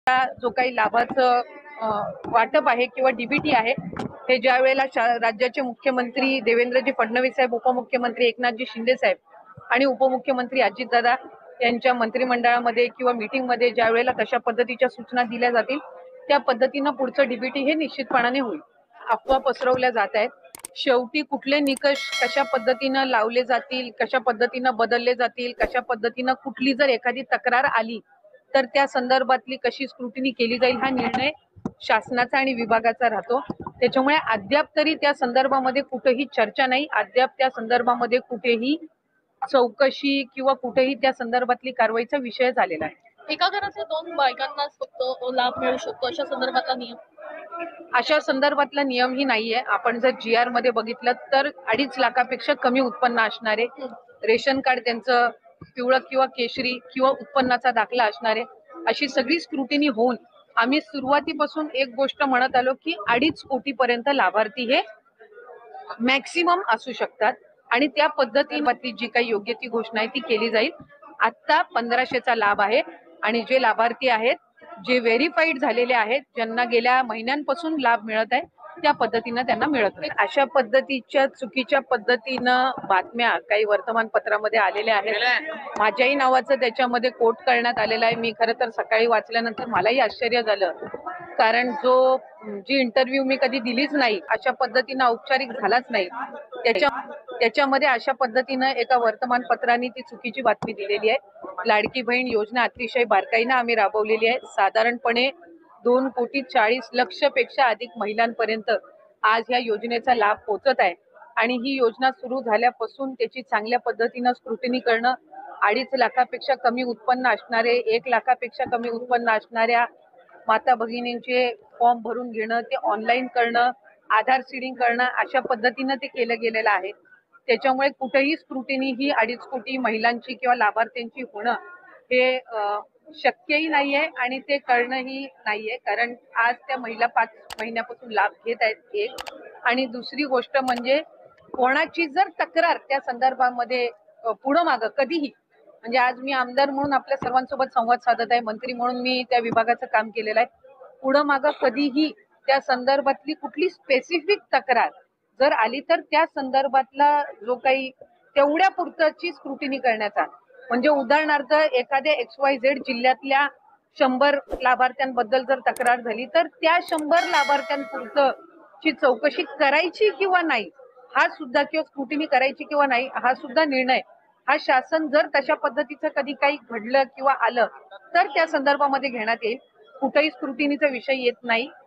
जो काही लाभाचं वाटप आहे किंवा डीबीटी आहे हे ज्या वेळेला राज्याचे मुख्यमंत्री देवेंद्रजी फडणवीस साहेब, उपमुख्यमंत्री एकनाथजी शिंदे साहेब आणि उपमुख्यमंत्री अजितदादा यांच्या मंत्रिमंडळामध्ये किंवा मीटिंगमध्ये ज्या वेळेला तशा पद्धतीच्या सूचना दिल्या जातील त्या पद्धतीनं पुढचं डीबीटी हे निश्चितपणाने होईल। अफवा पसरवल्या जात आहेत। शेवटी कुठले निकष कशा पद्धतीनं लावले जातील, कशा पद्धतीनं बदलले जातील, कशा पद्धतीनं कुठली जर एखादी तक्रार आली तर त्या संदर्भातली कशी स्क्रुटिनी केली जाईल हा निर्णय शासनाचा आणि विभागाचा राहतो। त्याच्यामुळे अद्याप तरी त्या संदर्भामध्ये कुठेही चर्चा नाही, अद्याप त्या संदर्भामध्ये कुठेही चौकशी किंवा कुठेही त्या संदर्भातली कारवाईचा विषय झालेला आहे। एका घराच्या 2 बायकांना फक्त लाभ मिळू शकतो अशा संदर्भातला नियम, अशा संदर्भातला नियमही नाहीये। आपण जर जीआर मध्ये बघितलं तर 2.5 लाखापेक्षा कमी उत्पन्न असणारे, रेशन कार्ड त्यांचं पिवळं किंवा केशरी किंवा उत्पन्नाचा दाखला असणारे, अशी सगळी स्क्रुटिनी होऊन आम्ही सुरुवातीपासून एक गोष्ट म्हणत आलो की 2.5 कोटीपर्यंत लाभार्थी हे मॅक्सिमम असू शकतात आणि त्या पद्धतीने जी काही योग्य ती घोषणा आहे ती केली जाईल। आता 1500चा लाभ आहे आणि जे लाभार्थी आहेत, जे व्हेरीफाईड झालेले आहेत, ज्यांना गेल्या महिन्यांपासून लाभ मिळत आहे त्या पद्धतीनं त्यांना मिळत नाही। अशा पद्धतीच्या चुकीच्या पद्धतीनं बातम्या काही वर्तमानपत्रामध्ये आलेल्या आहेत। माझ्याही नावाचं त्याच्यामध्ये कोट करण्यात आलेलं आहे। मी खरं तर सकाळी वाचल्यानंतर मलाही आश्चर्य झालं, कारण जी इंटरव्ह्यू मी कधी दिलीच नाही, अशा पद्धतीनं औपचारिक झालाच नाही, त्याच्यामध्ये अशा पद्धतीनं एका वर्तमानपत्राने ती चुकीची बातमी दिलेली आहे। लाडकी बहीण योजना अतिशय बारकाईनं आम्ही राबवलेली आहे। साधारणपणे 2,40,00,000 पेक्षा अधिक महिलांपर्यंत आज या योजनेचा लाभ पोहोचत आहे आणि ही योजना सुरू झाल्यापासून त्याची चांगल्या पद्धतीनं स्क्रुटिनी करणं, 2.5 लाखापेक्षा कमी उत्पन्न असणारे, 1 लाखापेक्षा कमी उत्पन्न असणाऱ्या माता भगिनींचे फॉर्म भरून घेणं, ते ऑनलाईन करणं, आधार सीडिंग करणं, अशा पद्धतीनं ते केलं गेलेलं आहे। त्याच्यामुळे कुठेही स्क्रुटिनी ही 2.5 कोटी महिलांची किंवा लाभार्थ्यांची होणं हे शक्यही नाहीये आणि ते करणंही नाहीये, कारण आज त्या महिला 5 महिन्यापासून लाभ घेत आहेत। एक आणि दुसरी गोष्ट म्हणजे कोणाची जर तक्रार त्या संदर्भामध्ये पुढं मागं कधीही, म्हणजे आज मी आमदार म्हणून आपल्या सर्वांसोबत संवाद साधत आहे, मंत्री म्हणून मी त्या विभागाचं काम केलेलं आहे, पुढं मागं कधीही त्या संदर्भातली कुठली स्पेसिफिक तक्रार जर आली तर त्या संदर्भातला जो काही तेवढ्या पुरतची स्क्रुटिनी करण्याचा, म्हणजे उदाहरणार्थ एखाद्या XYZ जिल्ह्यातल्या 100 लाभार्थ्यांबद्दल जर तक्रार झाली तर त्या 100 लाभार्थ्यांपुरतची चौकशी करायची किंवा नाही हा सुद्धा, किंवा स्क्रुटिनी करायची किंवा नाही हा सुद्धा निर्णय हा शासन जर तशा पद्धतीचं कधी काही घडलं किंवा आलं तर त्या संदर्भामध्ये घेण्यात येईल। कुठेही स्क्रुटिनीचा विषय येत नाही।